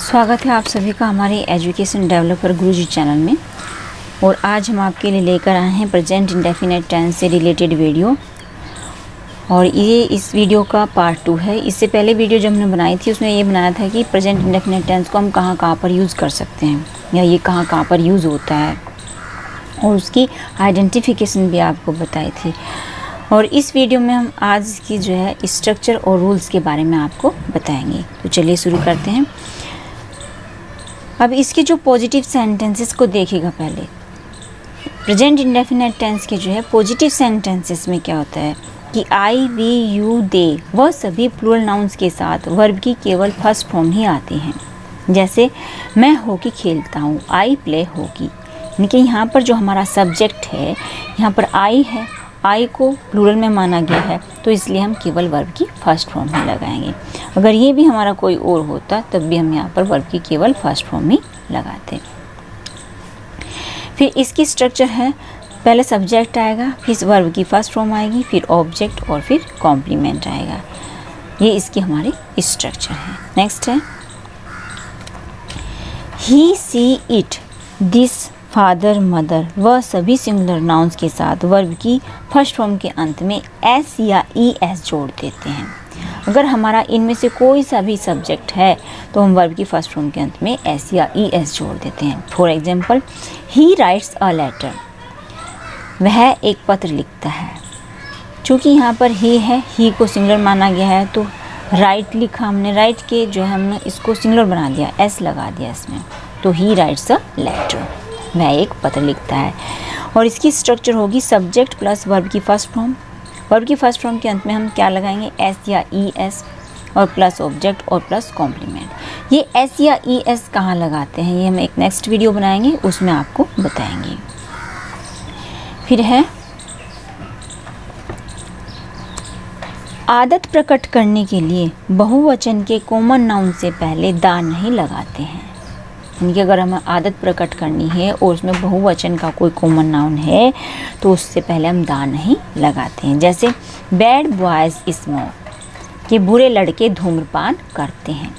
स्वागत है आप सभी का हमारे एजुकेशन डेवलपर गुरुजी चैनल में। और आज हम आपके लिए लेकर आए हैं प्रेजेंट इंडेफिनिट टेंस से रिलेटेड वीडियो। और ये इस वीडियो का पार्ट 2 है। इससे पहले वीडियो जो हमने बनाई थी उसमें ये बनाया था कि प्रेजेंट इंडेफिनिट टेंस को हम कहाँ पर यूज़ कर सकते हैं या ये कहाँ पर यूज़ होता है, और उसकी आइडेंटिफिकेशन भी आपको बताई थी। और इस वीडियो में हम आज की जो है स्ट्रक्चर और रूल्स के बारे में आपको बताएंगे। तो चलिए शुरू करते हैं। अब इसके जो पॉजिटिव सेंटेंसेस को देखेगा पहले। प्रेजेंट इंडेफिनिट टेंस के जो है पॉजिटिव सेंटेंसेस में क्या होता है कि आई, वी, यू, दे वह सभी प्लूरल नाउन्स के साथ वर्ब की केवल फर्स्ट फॉर्म ही आती हैं। जैसे मैं हॉकी खेलता हूँ, आई प्ले हॉकी। यानी कि यहाँ पर जो हमारा सब्जेक्ट है, यहाँ पर आई है, आई को प्लूरल में माना गया है, तो इसलिए हम केवल वर्ब की फर्स्ट फॉर्म ही लगाएंगे। अगर ये भी हमारा कोई और होता तब भी हम यहाँ पर वर्ब की केवल फर्स्ट फॉर्म ही लगाते। फिर इसकी स्ट्रक्चर है, पहले सब्जेक्ट आएगा, फिर वर्ब की फर्स्ट फॉर्म आएगी, फिर ऑब्जेक्ट और फिर कॉम्प्लीमेंट आएगा। ये इसकी हमारी स्ट्रक्चर है। नेक्स्ट है ही, सी, इट, दिस, फादर, मदर वह सभी सिंगुलर नाउन्स के साथ वर्ब की फर्स्ट फॉर्म के अंत में एस या ई एस जोड़ देते हैं। अगर हमारा इनमें से कोई सा भी सब्जेक्ट है तो हम वर्ब की फर्स्ट फॉर्म के अंत में एस या ई एस जोड़ देते हैं। For example, he writes a letter, वह एक पत्र लिखता है। चूँकि यहाँ पर ही है, ही को सिंगुलर माना गया है, तो राइट लिखा हमने, राइट के जो है हमने इसको सिंगुलर बना दिया, एस लगा दिया इसमें, तो ही राइट्स अ लेटर, वह एक पत्र लिखता है। और इसकी स्ट्रक्चर होगी सब्जेक्ट प्लस वर्ब की फर्स्ट फॉर्म। वर्ब की फर्स्ट फॉर्म के अंत में हम क्या लगाएंगे, एस या ई एस, और प्लस ऑब्जेक्ट और प्लस कॉम्प्लीमेंट। ये एस या ई एस कहाँ लगाते हैं ये हम एक नेक्स्ट वीडियो बनाएंगे, उसमें आपको बताएंगे। फिर है आदत प्रकट करने के लिए बहुवचन के कॉमन नाउन से पहले दा नहीं लगाते हैं। यानी कि अगर हमें आदत प्रकट करनी है और उसमें बहुवचन का कोई कॉमन नाउन है तो उससे पहले हम दा नहीं लगाते हैं। जैसे बैड बॉयज़ स्मोक, कि बुरे लड़के धूम्रपान करते हैं,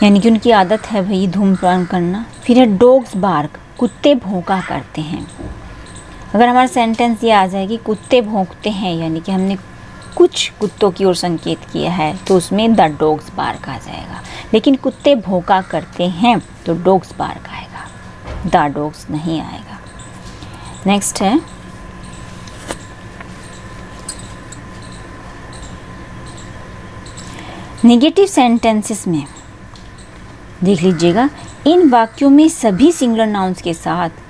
यानी कि उनकी आदत है भाई धूम्रपान करना। फिर है डॉग्स बार्क, कुत्ते भौंका करते हैं। अगर हमारा सेंटेंस ये आ जाए कि कुत्ते भौंकते हैं, यानी कि हमने कुछ कुत्तों की ओर संकेत किया है, तो उसमें द डॉग्स बार्क आ जाएगा। लेकिन कुत्ते भौंका करते हैं तो डॉग्स बार्क आएगा, द डॉग्स नहीं आएगा। नेक्स्ट है नेगेटिव सेंटेंसेस में देख लीजिएगा, इन वाक्यों में सभी सिंगुलर नाउन्स के साथ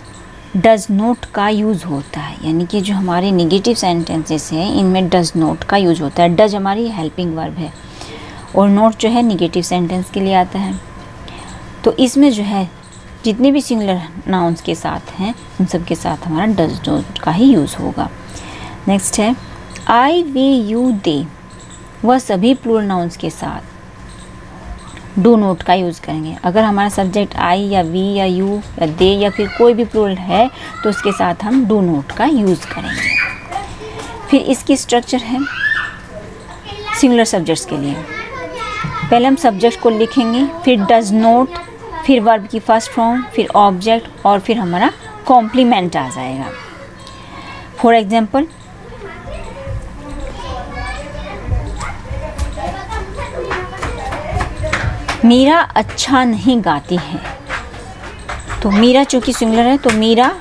डज नॉट का यूज़ होता है। यानी कि जो हमारे नेगेटिव सेंटेंसेस हैं इनमें डज नॉट का यूज़ होता है। डज हमारी हेल्पिंग वर्ब है और नॉट जो है नेगेटिव सेंटेंस के लिए आता है। तो इसमें जो है जितने भी सिंगुलर नाउन्स के साथ हैं उन सब के साथ हमारा डज नॉट का ही यूज़ होगा। नेक्स्ट है आई, वी, यू, दे वह सभी प्लूरल नाउन्स के साथ डू नोट का यूज़ करेंगे। अगर हमारा सब्जेक्ट आई या वी या यू या दे या फिर कोई भी प्लूरल है तो उसके साथ हम डू नोट का यूज़ करेंगे। फिर इसकी स्ट्रक्चर है सिंगुलर सब्जेक्ट्स के लिए, पहले हम सब्जेक्ट को लिखेंगे, फिर डज नोट, फिर वर्ब की फर्स्ट फॉर्म, फिर ऑब्जेक्ट और फिर हमारा कॉम्प्लीमेंट आ जाएगा। फॉर एग्जाम्पल, मीरा अच्छा नहीं गाती है, तो मीरा चूँकि सिंगुलर है तो मीरा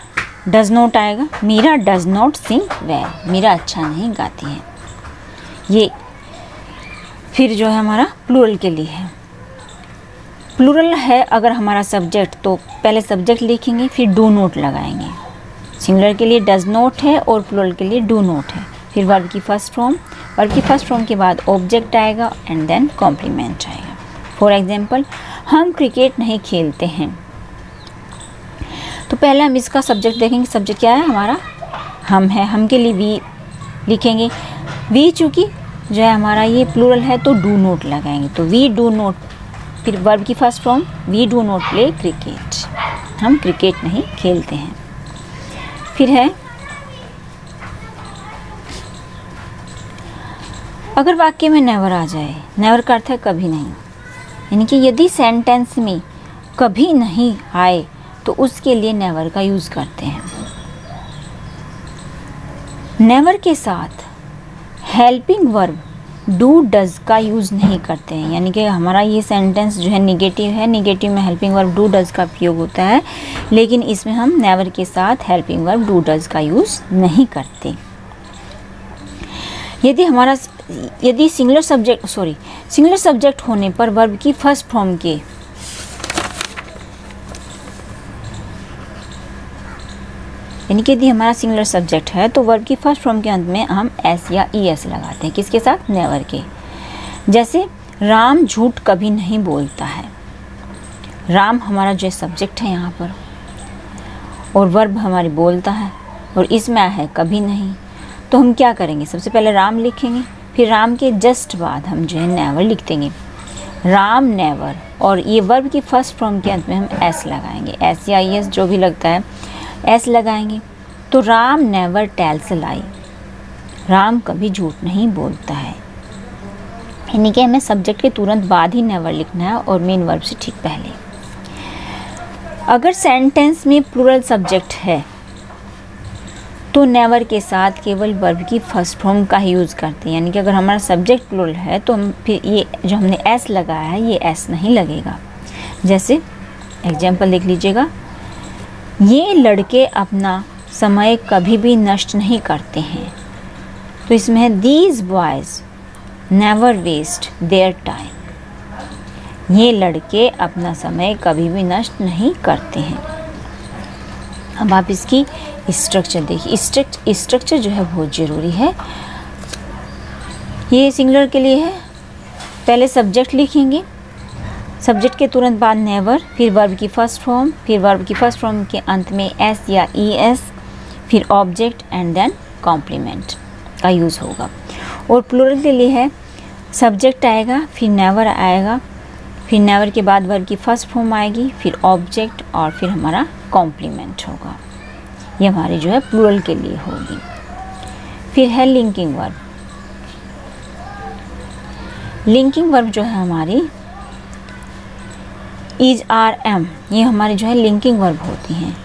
डज नॉट आएगा, Meera does not sing well, Meera अच्छा नहीं गाती है। ये फिर जो है हमारा प्लूरल के लिए है। प्लूरल है अगर हमारा सब्जेक्ट तो पहले सब्जेक्ट लिखेंगे फिर डू नॉट लगाएंगे। सिंगुलर के लिए डज नॉट है और प्लूरल के लिए डू नॉट है। फिर वर्ब की फर्स्ट फॉर्म, वर्ब की फर्स्ट फॉर्म के बाद ऑब्जेक्ट आएगा एंड देन कॉम्प्लीमेंट आएगा। फॉर एग्जाम्पल, हम क्रिकेट नहीं खेलते हैं, तो पहले हम इसका सब्जेक्ट देखेंगे। सब्जेक्ट क्या है हमारा, हम है, हम के लिए वी लिखेंगे। वी चूँकि जो है हमारा ये प्लूरल है तो डू नॉट लगाएंगे, तो वी डू नॉट, फिर वर्ब की first form we do not play cricket, हम क्रिकेट नहीं खेलते हैं। फिर है अगर वाक्य में नेवर आ जाए, नेवर का अर्थ है कभी नहीं, यानी कि यदि सेंटेंस में कभी नहीं आए तो उसके लिए नेवर का यूज़ करते हैं। नेवर के साथ हेल्पिंग वर्ब डू डज का यूज़ नहीं करते हैं, यानी कि हमारा ये सेंटेंस जो है निगेटिव है, निगेटिव में हेल्पिंग वर्ब डू डज का प्रयोग होता है, लेकिन इसमें हम नेवर के साथ हेल्पिंग वर्ब डू डज का यूज़ नहीं करते। यदि सिंगुलर सब्जेक्ट होने पर वर्ब की फर्स्ट फॉर्म के यानी कि यदि हमारा सिंगुलर सब्जेक्ट है तो वर्ब की फर्स्ट फॉर्म के अंत में हम एस या ई एस लगाते हैं। किसके साथ? नेवर के। जैसे राम झूठ कभी नहीं बोलता है। राम हमारा जो सब्जेक्ट है यहाँ पर, और वर्ब हमारी बोलता है, और इसमें है कभी नहीं। तो हम क्या करेंगे? सबसे पहले राम लिखेंगे, फिर राम के जस्ट बाद हम जो है नेवर लिख देंगे, राम नेवर, और ये वर्ब की फर्स्ट फॉर्म के अंत में हम एस लगाएंगे, एस या ई एस जो भी लगता है एस लगाएंगे। तो राम नेवर टेल्स लाई, राम कभी झूठ नहीं बोलता है। यानी कि हमें सब्जेक्ट के तुरंत बाद ही नेवर लिखना है और मेन वर्ब से ठीक पहले। अगर सेंटेंस में प्लूरल सब्जेक्ट है तो नेवर के साथ केवल वर्ब की फर्स्ट फॉर्म का ही यूज़ करते हैं। यानी कि अगर हमारा सब्जेक्ट प्लूरल है तो हम फिर ये जो हमने एस लगाया है ये एस नहीं लगेगा। जैसे एग्जाम्पल देख लीजिएगा, ये लड़के अपना समय कभी भी नष्ट नहीं करते हैं। तो इसमें है these boys never waste their time. ये लड़के अपना समय कभी भी नष्ट नहीं करते हैं। अब आप इसकी स्ट्रक्चर देखिए, स्ट्रक्चर जो है बहुत ज़रूरी है। ये सिंगुलर के लिए है, पहले सब्जेक्ट लिखेंगे, सब्जेक्ट के तुरंत बाद नेवर, फिर वर्ब की फर्स्ट फॉर्म, फिर वर्ब की फर्स्ट फॉर्म के अंत में एस या ई एस, फिर ऑब्जेक्ट एंड देन कॉम्प्लीमेंट का यूज़ होगा। और प्लूरल के लिए है सब्जेक्ट आएगा, फिर नेवर आएगा, फिर नेवर के बाद वर्ब की फर्स्ट फॉर्म आएगी, फिर ऑब्जेक्ट और फिर हमारा कॉम्प्लीमेंट होगा। ये हमारे जो है प्लूरल के लिए होगी। फिर है लिंकिंग वर्ब। लिंकिंग वर्ब जो है हमारी इज आर एम, ये हमारी जो है लिंकिंग वर्ब होती हैं।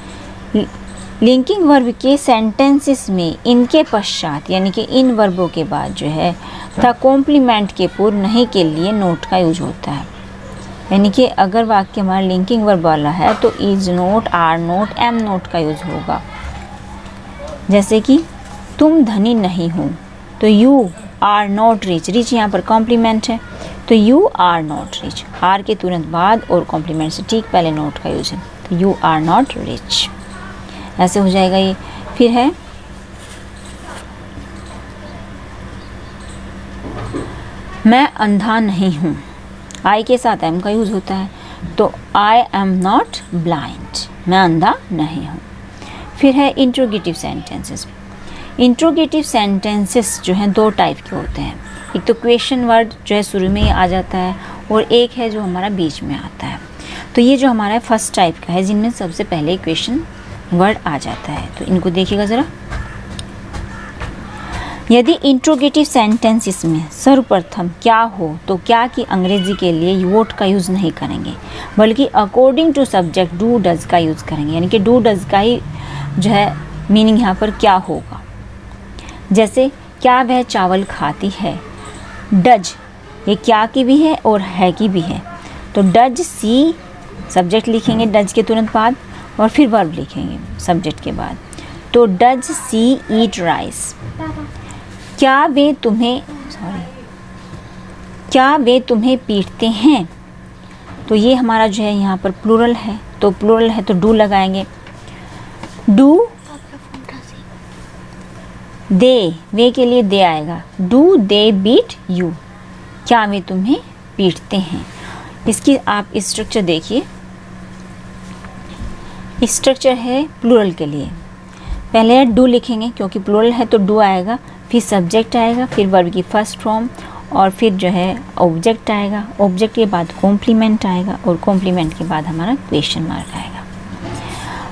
लिंकिंग वर्ब के सेंटेंसेस में इनके पश्चात यानी कि इन वर्बों के बाद जो है तथा कॉम्प्लीमेंट के पूर्व नहीं के लिए नोट का यूज होता है। यानी कि अगर वाक्य हमारा लिंकिंग वर्ब वाला है तो is not, are not, am not का यूज होगा। जैसे कि तुम धनी नहीं हो तो you are not rich, rich यहाँ पर कॉम्प्लीमेंट है तो you are not rich, are के तुरंत बाद और कॉम्प्लीमेंट से ठीक पहले नोट का यूज है तो यू आर नॉट रिच, ऐसे हो जाएगा ये। फिर है मैं अंधा नहीं हूँ, आई के साथ एम का यूज होता है तो आई एम नॉट ब्लाइंड, मैं अंधा नहीं हूँ। फिर है इंट्रोगेटिव सेंटेंसेस। इंट्रोगेटिव सेंटेंसेस जो हैं दो टाइप के होते हैं, एक तो क्वेश्चन वर्ड जो है शुरू में ही आ जाता है और एक है जो हमारा बीच में आता है। तो ये जो हमारा फर्स्ट टाइप का है जिनमें सबसे पहले क्वेश्चन वर्ड आ जाता है, तो इनको देखिएगा ज़रा। यदि इंट्रोगेटिव सेंटेंसेस में सर्वप्रथम क्या हो तो क्या की अंग्रेजी के लिए वोट का यूज़ नहीं करेंगे बल्कि according to subject do does का यूज़ करेंगे। यानी कि डू डज का ही जो है मीनिंग यहाँ पर क्या होगा। जैसे क्या वह चावल खाती है, डज ये क्या की भी है और है की भी है तो डज सी सब्जेक्ट लिखेंगे डज के तुरंत बाद और फिर वर्ब लिखेंगे सब्जेक्ट के बाद। तो डज सी ईट राइस, क्या वे तुम्हें पीटते हैं, तो ये हमारा जो है यहाँ पर प्लूरल है तो प्लूरल है तो डू लगाएंगे। डू दे, वे के लिए दे आएगा, डू दे बीट यू, क्या वे तुम्हें पीटते हैं। इसकी आप स्ट्रक्चर देखिए, स्ट्रक्चर है प्लूरल के लिए पहले डू लिखेंगे क्योंकि प्लूरल है तो डू आएगा, फिर सब्जेक्ट आएगा, फिर वर्ब की फर्स्ट फॉर्म और फिर जो है ऑब्जेक्ट आएगा, ऑब्जेक्ट के बाद कॉम्प्लीमेंट आएगा और कॉम्प्लीमेंट के बाद हमारा क्वेश्चन मार्क आएगा।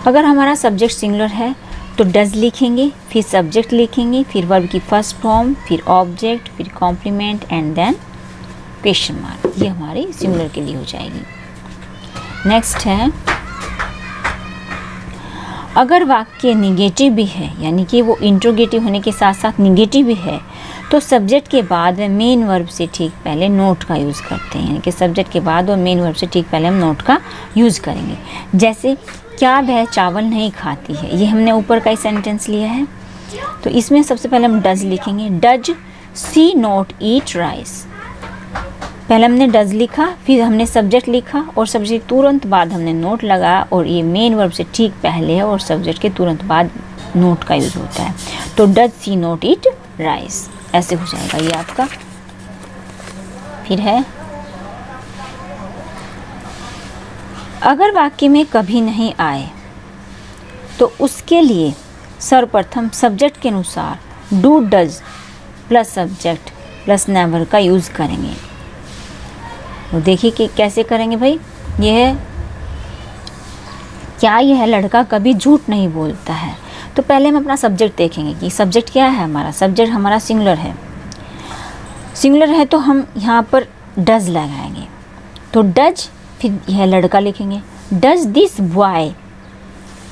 अगर हमारा सब्जेक्ट सिंगुलर है तो डज लिखेंगे, फिर सब्जेक्ट लिखेंगे, फिर वर्ब की फर्स्ट फॉर्म, फिर ऑब्जेक्ट, फिर complement and then question mark, ये हमारी सिंगुलर के लिए हो जाएगी। नेक्स्ट है, अगर वाक्य निगेटिव भी है, यानी कि वो इंट्रोगेटिव होने के साथ साथ निगेटिव भी है, तो सब्जेक्ट के बाद में मेन वर्ब से ठीक पहले नोट का यूज़ करते हैं, यानी कि सब्जेक्ट के बाद और मेन वर्ब से ठीक पहले हम नोट का यूज़ करेंगे। जैसे क्या वह चावल नहीं खाती है, ये हमने ऊपर का ही सेंटेंस लिया है, तो इसमें सबसे पहले हम डज लिखेंगे। Does she not eat rice, पहले हमने डज लिखा, फिर हमने सब्जेक्ट लिखा और सब्जेक्ट तुरंत बाद हमने नोट लगाया, और ये मेन वर्ब से ठीक पहले है और सब्जेक्ट के तुरंत बाद नोट का यूज़ होता है। तो does she not eat rice, ऐसे हो जाएगा ये आपका। फिर है, अगर वाक्य में कभी नहीं आए तो उसके लिए सर्वप्रथम सब्जेक्ट के अनुसार do does plus subject plus never का यूज़ करेंगे। तो देखिए कि कैसे करेंगे भाई। यह है, क्या यह लड़का कभी झूठ नहीं बोलता है। तो पहले हम अपना सब्जेक्ट देखेंगे कि सब्जेक्ट क्या है हमारा। सब्जेक्ट हमारा सिंगुलर है, सिंगुलर है तो हम यहाँ पर डज लगाएंगे। तो डज, फिर यह लड़का लिखेंगे। डज दिस बॉय,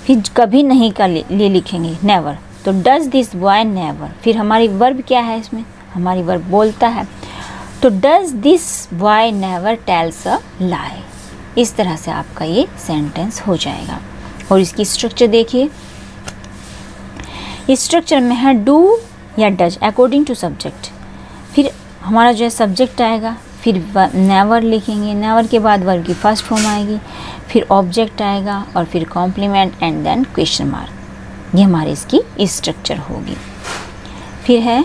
फिर कभी नहीं का लिए लिखेंगे नेवर। तो डज दिस बॉय नेवर। फिर हमारी वर्ब क्या है इसमें, हमारी वर्ब बोलता है। तो does this boy never tells a lie. इस तरह से आपका ये सेंटेंस हो जाएगा। और इसकी स्ट्रक्चर देखिए, इस स्ट्रक्चर में है डू या डज अकॉर्डिंग टू सब्जेक्ट। फिर हमारा जो है सब्जेक्ट आएगा, फिर नेवर लिखेंगे, नेवर के बाद वर्ब की फर्स्ट फॉर्म आएगी, फिर ऑब्जेक्ट आएगा और फिर complement and then question mark. ये हमारी इसकी स्ट्रक्चर होगी। फिर है,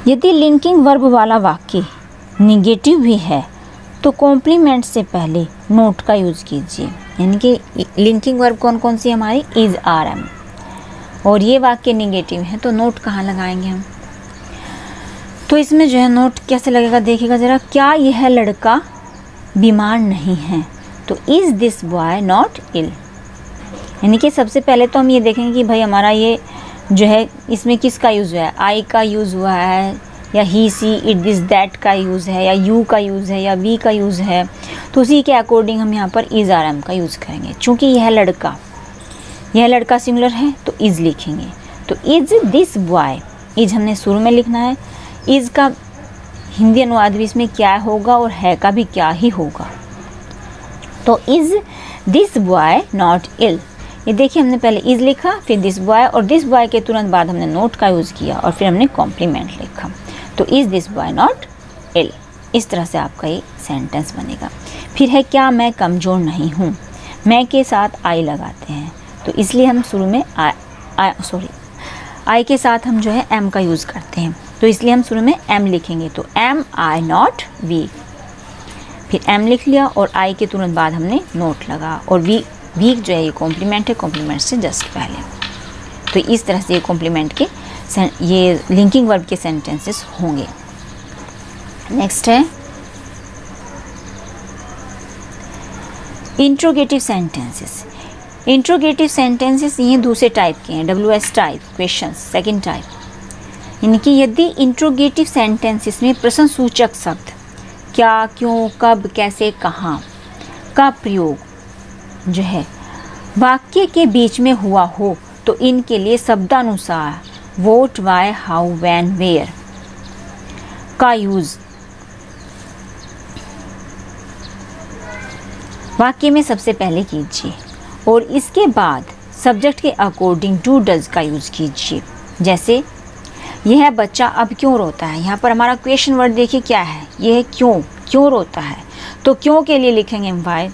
यदि लिंकिंग वर्ब वाला वाक्य निगेटिव भी है तो कॉम्प्लीमेंट से पहले नोट का यूज़ कीजिए। यानी कि लिंकिंग वर्ब कौन कौन सी हमारी, इज, आर, एम, और ये वाक्य निगेटिव है तो नोट कहाँ लगाएंगे हम। तो इसमें जो है नोट कैसे लगेगा देखिएगा ज़रा। क्या यह लड़का बीमार नहीं है, तो is this boy not ill. यानी कि सबसे पहले तो हम ये देखेंगे कि भाई हमारा ये जो है इसमें किसका यूज़ हुआ है, आई का यूज़ हुआ है, या ही, सी, इट, दिस, दैट का यूज़ है, या यू का यूज़ है, या वी का यूज़ है। तो उसी के अकॉर्डिंग हम यहाँ पर इज़, आर, एम का यूज़ करेंगे। चूँकि यह लड़का सिंगुलर है तो इज़ लिखेंगे। तो इज़ दिस बॉय, इज़ हमने शुरू में लिखना है। इज़ का हिंदी अनुवाद भी इसमें क्या होगा और है का भी क्या ही होगा। तो is this boy not ill. ये देखिए हमने पहले इज़ लिखा, फिर दिस बॉय, और दिस बॉय के तुरंत बाद हमने नोट का यूज़ किया और फिर हमने कॉम्प्लीमेंट लिखा। तो is this boy not ill. इस तरह से आपका ये सेंटेंस बनेगा। फिर है, क्या मैं कमज़ोर नहीं हूँ। मैं के साथ आई लगाते हैं, तो इसलिए हम शुरू में आई के साथ हम जो है एम का यूज़ करते हैं, तो इसलिए हम शुरू में एम लिखेंगे। तो एम आई नॉट वीक। फिर एम लिख लिया और आई के तुरंत बाद हमने नोट लगा, और वीक जो है ये कॉम्प्लीमेंट है, कॉम्प्लीमेंट से जस्ट पहले। तो इस तरह से ये कॉम्प्लीमेंट के ये लिंकिंग वर्ब के सेंटेंसेस होंगे। नेक्स्ट है इंट्रोगेटिव सेंटेंसेस। इंट्रोगेटिव सेंटेंसेस ये दूसरे टाइप के हैं, WS type, question second type. यानी कि यदि इंट्रोगेटिव सेंटेंसेस में प्रश्नसूचक शब्द क्या, क्यों, कब, कैसे, कहाँ का प्रयोग जो है वाक्य के बीच में हुआ हो, तो इनके लिए शब्दानुसार what, why, how, when, where का यूज़ वाक्य में सबसे पहले कीजिए, और इसके बाद सब्जेक्ट के अकॉर्डिंग डू डज का यूज़ कीजिए। जैसे यह बच्चा अब क्यों रोता है, यहाँ पर हमारा क्वेश्चन वर्ड देखिए क्या है, यह है क्यों रोता है। तो क्यों के लिए लिखेंगे हम वाई।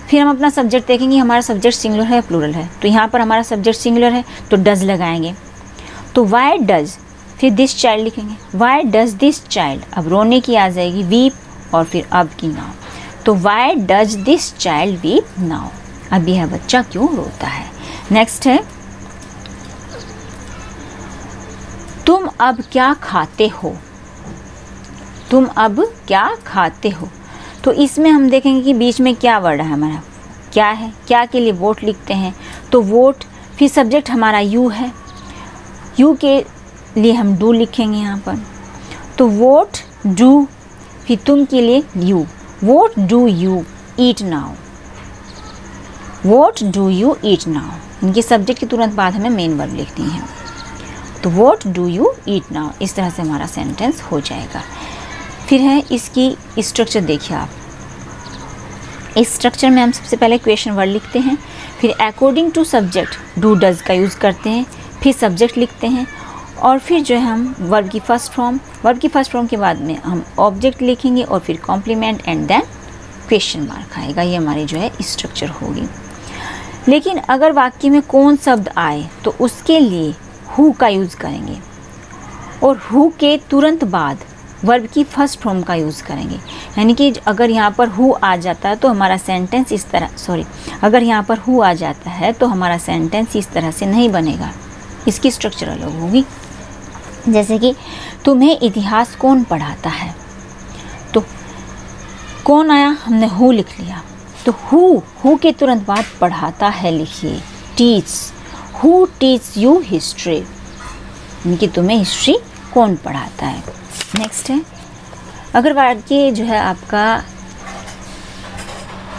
फिर हम अपना सब्जेक्ट देखेंगे, हमारा सब्जेक्ट सिंगुलर है प्लूरल है, तो यहाँ पर हमारा सब्जेक्ट सिंगुलर है तो डज लगाएंगे। तो वाई डज, फिर दिस चाइल्ड लिखेंगे। वाई डज दिस चाइल्ड, अब रोने की आ जाएगी वीप और फिर अब की नाउ। तो why does this child weep now, अब यह बच्चा क्यों रोता है। नेक्स्ट है तुम अब क्या खाते हो। तुम अब क्या खाते हो, तो इसमें हम देखेंगे कि बीच में क्या वर्ड है हमारा, क्या है, क्या के लिए वोट लिखते हैं। तो वोट, फिर सब्जेक्ट हमारा यू है, यू के लिए हम डू लिखेंगे यहाँ पर। तो वॉट डू, फिर तुम के लिए you, what do you eat now, what do you eat now. इनके सब्जेक्ट के तुरंत बाद हमें मेन वर्ब लिखनी है। तो what do you eat now, इस तरह से हमारा सेंटेंस हो जाएगा। फिर है इसकी स्ट्रक्चर, देखिए आप इस स्ट्रक्चर में हम सबसे पहले क्वेश्चन वर्ड लिखते हैं, फिर according to subject do does का यूज़ करते हैं, फिर सब्जेक्ट लिखते हैं, और फिर जो है हम वर्ब की फर्स्ट फॉर्म के बाद में हम ऑब्जेक्ट लिखेंगे और फिर complement and then question mark आएगा। ये हमारी जो है स्ट्रक्चर होगी। लेकिन अगर वाक्य में कौन शब्द आए तो उसके लिए हु का यूज़ करेंगे, और हु के तुरंत बाद वर्ब की फर्स्ट फॉर्म का यूज़ करेंगे। यानी कि अगर यहाँ पर हु आ जाता है तो हमारा सेंटेंस इस तरह, अगर यहाँ पर हु आ जाता है तो हमारा सेंटेंस इस तरह से नहीं बनेगा, इसकी स्ट्रक्चर अलग होगी। जैसे कि तुम्हें इतिहास कौन पढ़ाता है, तो कौन आया, हमने हु लिख लिया, तो हु के तुरंत बाद पढ़ाता है लिखिए teach, who teach you history, यानी कि तुम्हें हिस्ट्री कौन पढ़ाता है। नेक्स्ट है, अगर वाक्य जो है आपका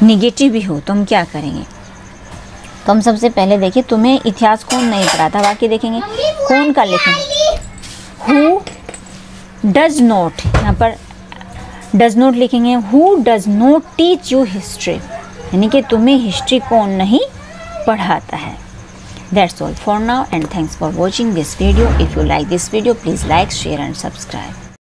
निगेटिव भी हो तो हम क्या करेंगे, तो हम सबसे पहले देखिए तुम्हें इतिहास कौन नहीं पढ़ाता, वाक्य देखेंगे कौन का लिखेंगे, हु डज नॉट, यहाँ पर डज नॉट लिखेंगे, who does not teach you history, यानी कि तुम्हें हिस्ट्री कौन नहीं पढ़ाता है। That's all for now and thanks for watching this video. If you like this video, please like, share and subscribe.